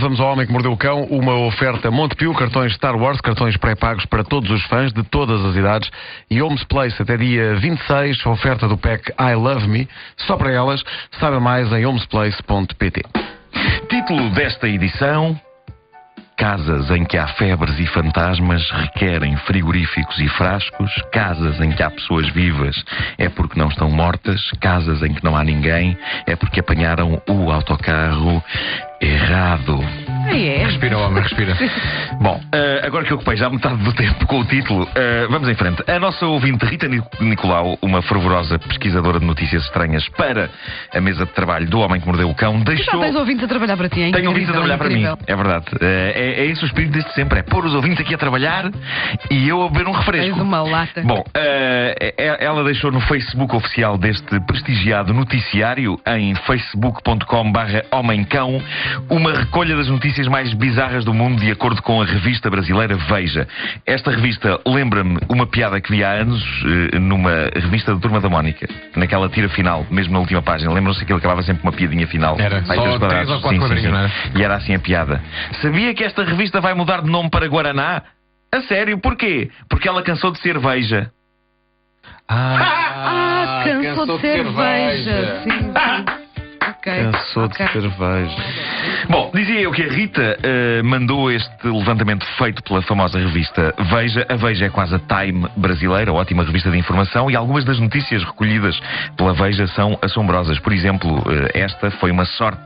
vamos ao Homem que Mordeu o Cão, uma oferta Montepio, cartões Star Wars, cartões pré-pagos para todos os fãs de todas as idades e Homes Place até dia 26, oferta do pack I Love Me, só para elas. Saiba mais em homesplace.pt. Título desta edição: Casas em que há febres e fantasmas requerem frigoríficos e frascos. Casas em que há pessoas vivas é porque não estão mortas. Casas em que não há ninguém é porque apanharam o autocarro errado. Respira, homem, respira. Bom, agora que eu ocupei já metade do tempo com o título, vamos em frente. A nossa ouvinte Rita Nicolau, uma fervorosa pesquisadora de notícias estranhas para a mesa de trabalho do Homem que Mordeu o Cão, deixou... Já tens ouvintes a trabalhar para ti, hein? Tenho ouvintes a trabalhar para mim, é verdade. É esse o espírito desde sempre, é pôr os ouvintes aqui a trabalhar e eu a beber um refresco. Tens uma lata. Bom, ela deixou no Facebook oficial deste prestigiado noticiário, em facebook.com/homemcão, uma recolha das notícias mais bizarras do mundo de acordo com a revista brasileira Veja. Esta revista lembra-me uma piada que vi há anos numa revista da Turma da Mónica, naquela tira final, mesmo na última página. Lembram-se que ele acabava sempre com uma piadinha final? Era só 3 ou 4 quadrinhos, não era? E era assim a piada. Sabia que esta revista vai mudar de nome para Guaraná? A sério, porquê? Porque ela cansou de ser Veja. Cansou de ser Veja. Sim. Cansou de cerveja. Bom, dizia eu que a Rita mandou este levantamento feito pela famosa revista Veja. A Veja é quase a Time brasileira, ótima revista de informação, e algumas das notícias recolhidas pela Veja são assombrosas. Por exemplo, esta foi uma sorte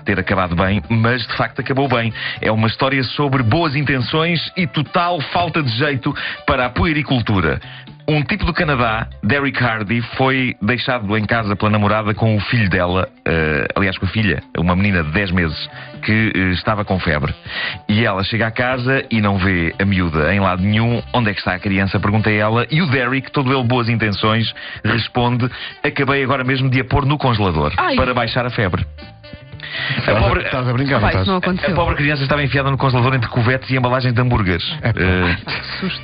ter acabado bem, mas de facto acabou bem. É uma história sobre boas intenções e total falta de jeito para a puericultura. Um tipo do Canadá, Derek Hardy, foi deixado em casa pela namorada com o filho dela, aliás com a filha, uma menina de 10 meses, que estava com febre. E ela chega à casa e não vê a miúda em lado nenhum. Onde é que está a criança? Pergunta ela. E o Derek, todo ele boas intenções, responde: acabei agora mesmo de a pôr no congelador para baixar a febre. Estás a brincar, não aconteceu. A pobre criança estava enfiada no congelador entre covetes e embalagens de hambúrgueres.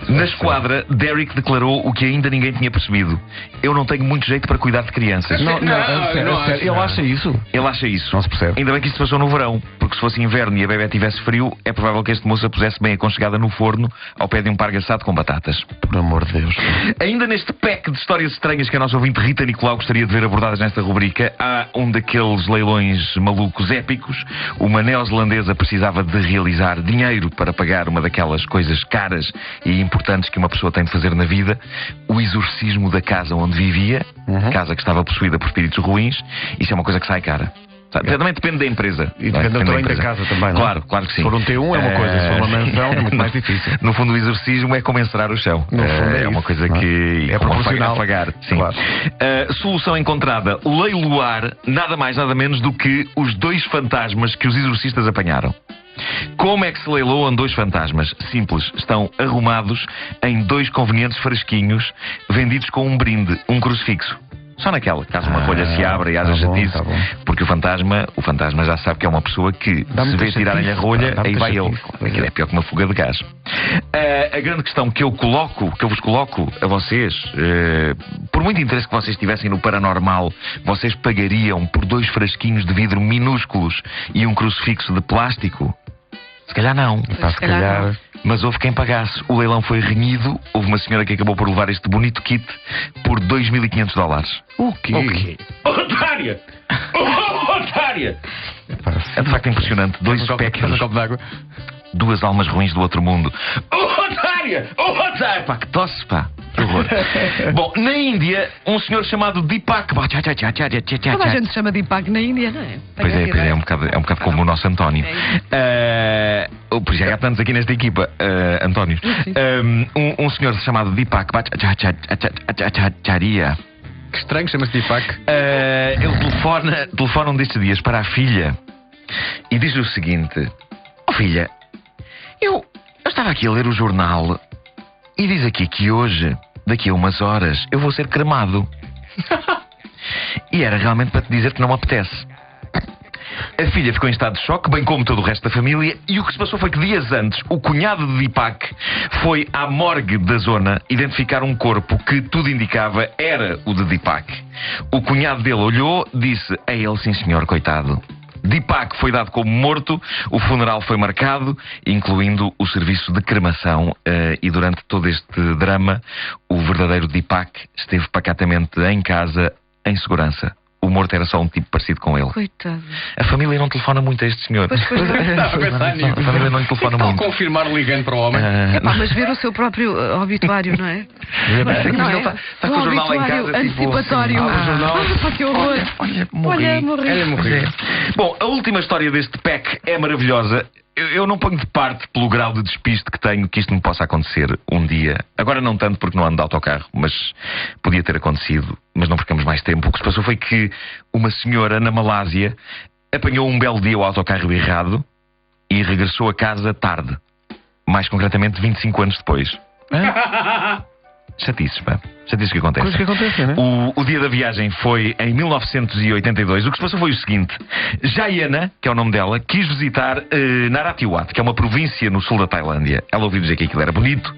Na esquadra, Derek declarou o que ainda ninguém tinha percebido: eu não tenho muito jeito para cuidar de crianças. Não, ele acha isso? Ele acha isso. Não se percebe. Ainda bem que isso se passou no verão, porque se fosse inverno e a bebé tivesse frio, é provável que este moço a pusesse bem aconchegada no forno, ao pé de um par assado com batatas. Por amor de Deus. Ainda neste pack de histórias estranhas que a nossa ouvinte Rita Nicolau gostaria de ver abordadas nesta rubrica, há um daqueles leilões malucos épicos. Uma neozelandesa precisava de realizar dinheiro para pagar uma daquelas coisas caras e importantes que uma pessoa tem de fazer na vida: o exorcismo da casa onde vivia, casa que estava possuída por espíritos ruins. Isso é uma coisa que sai cara. Também depende da empresa. E depende do tamanho da casa também, não é? Claro que sim. Se for um T1 é uma coisa, se for uma mansão é muito mais difícil. No fundo, o exorcismo é como encerar o chão. É uma coisa que é proporcional. Pagar. Sim. Claro. Solução encontrada: leiloar nada mais nada menos do que os 2 fantasmas que os exorcistas apanharam. Como é que se leiloam 2 fantasmas? Simples, estão arrumados em 2 convenientes frasquinhos vendidos com um brinde, um crucifixo. Só naquela, caso uma rolha se abra e haja chatice, porque o fantasma já sabe que é uma pessoa que, se vê tirarem a rolha, aí vai ele. Aquilo é pior que uma fuga de gás. A grande questão que eu vos coloco a vocês, por muito interesse que vocês tivessem no paranormal, vocês pagariam por 2 frasquinhos de vidro minúsculos e um crucifixo de plástico? Se calhar não. Se calhar não. Mas houve quem pagasse. O leilão foi renhido. Houve uma senhora que acabou por levar este bonito kit por $2.500. O quê? Otária! Otária! É de facto impressionante. 2 packs. Um copo d'água. 2 almas ruins do outro mundo. Otária! Otária! Pá, que tosse, pá. Que horror. Bom, na Índia, um senhor chamado Deepak. Toda a gente se chama Deepak na Índia, não é? Pois é, é um bocado como o nosso António. Pois já há tantos aqui nesta equipa, Antónios. Um senhor chamado Deepak Bhattacharya. Que estranho, chama-se Deepak. Ele telefona um destes dias para a filha e diz-lhe o seguinte: ó filha, eu estava aqui a ler o jornal e diz aqui que hoje, daqui a umas horas, eu vou ser cremado. E era realmente para te dizer que não me apetece. A filha ficou em estado de choque, bem como todo o resto da família, e o que se passou foi que dias antes o cunhado de Deepak foi à morgue da zona identificar um corpo que tudo indicava era o de Deepak. O cunhado dele olhou, disse: é ele sim senhor, coitado. Deepak foi dado como morto, o funeral foi marcado, incluindo o serviço de cremação, e durante todo este drama, o verdadeiro Deepak esteve pacatamente em casa, em segurança. O morto era só um tipo parecido com ele. Coitado. A família não telefona muito a este senhor. Estava a pensar nisso. A família não lhe telefona Então, muito. confirmar ligando para o homem. Epá, mas ver o seu próprio obituário, não é? Não, ele está com o jornal em casa. Antecipatório. O jornal. Pá, que horror. Olha, morri. Morri. Bom, a última história deste pack é maravilhosa. Eu não ponho de parte pelo grau de despiste que tenho que isto me possa acontecer um dia. Agora não tanto porque não ando de autocarro, mas podia ter acontecido. Mas não percamos mais tempo. O que se passou foi que uma senhora na Malásia apanhou um belo dia o autocarro errado e regressou a casa tarde. Mais concretamente 25 anos depois. Chatices, pá. Chatices que acontecem. Coisas que acontecem, né? O dia da viagem foi em 1982. O que se passou foi o seguinte: Jayana, que é o nome dela, quis visitar Narathiwat, que é uma província no sul da Tailândia. Ela ouviu dizer que aquilo era bonito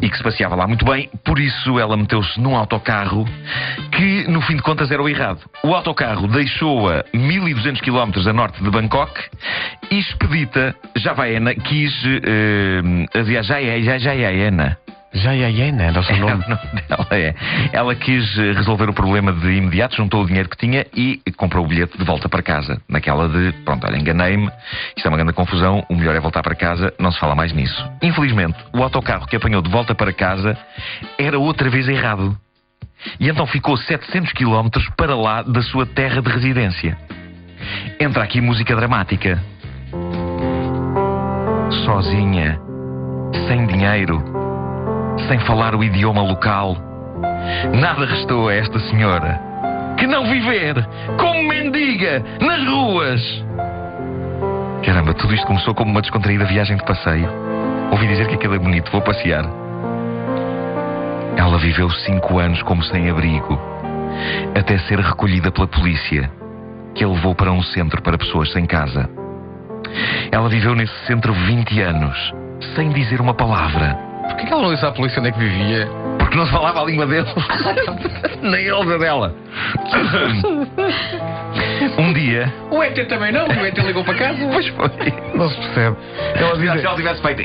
e que se passeava lá muito bem. Por isso ela meteu-se num autocarro que, no fim de contas, era o errado. O autocarro deixou-a 1200 km a norte de Bangkok e expedita Jayana quis... Jayana. Jayana, era o seu nome. Ela quis resolver o problema de imediato, juntou o dinheiro que tinha e comprou o bilhete de volta para casa. Naquela de, pronto, olha, enganei-me, isto é uma grande confusão, o melhor é voltar para casa, não se fala mais nisso. Infelizmente, o autocarro que apanhou de volta para casa era outra vez errado. E então ficou 700 km para lá da sua terra de residência. Entra aqui música dramática. Sozinha, sem dinheiro, sem falar o idioma local, nada restou a esta senhora que não viver como mendiga nas ruas. Caramba, tudo isto começou como uma descontraída viagem de passeio. Ouvi dizer que aquilo é bonito, vou passear. Ela viveu 5 anos como sem-abrigo, até ser recolhida pela polícia, que a levou para um centro para pessoas sem casa. Ela viveu nesse centro 20 anos, sem dizer uma palavra. Porquê que ela não disse à polícia onde é que vivia? Porque não se falava a língua dele. Nem ele dela. Um dia... O ET também não, o ET ligou para casa. Pois foi. Não se percebe. Ela diz, Se ela tivesse feito...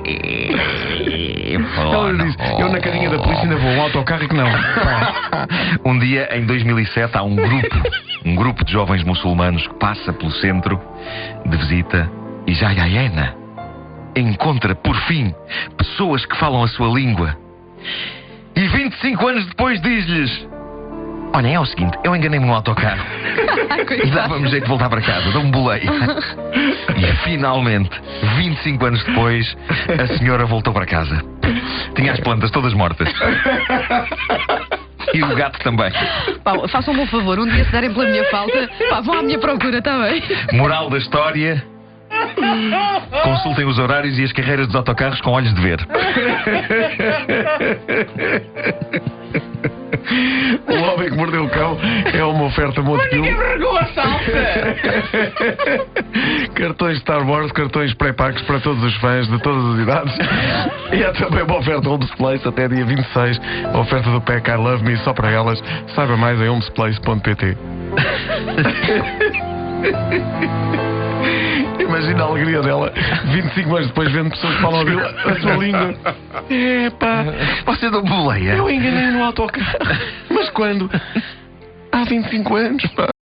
ela diz, eu na carinha da polícia ainda vou um autocarro que não. Um dia, em 2007, há um grupo de jovens muçulmanos que passa pelo centro de visita e Jayana encontra, por fim, pessoas que falam a sua língua. E 25 anos depois diz-lhes: olha, é o seguinte, eu enganei-me no autocarro e dava-me jeito de voltar para casa, dou-me boleia. E finalmente, 25 anos depois, a senhora voltou para casa. Tinha as plantas todas mortas. E o gato também. Pá, façam um bom favor, um dia se derem pela minha falta, pá, vão à minha procura também. Moral da história: consultem os horários e as carreiras dos autocarros com olhos de ver. O Homem que Mordeu o Cão é uma oferta Montepio. Ninguém vergou a salsa! Cartões Star Wars, cartões pré-pagos para todos os fãs de todas as idades. E há também uma oferta Homes Place até dia 26. A oferta do pack I Love Me só para elas. Saiba mais em homesplace.pt. Imagina a alegria dela 25 anos depois vendo pessoas que falam a sua língua. Epá, você deu boleia. eu enganei no autocarro. Mas quando? Há 25 anos, pá.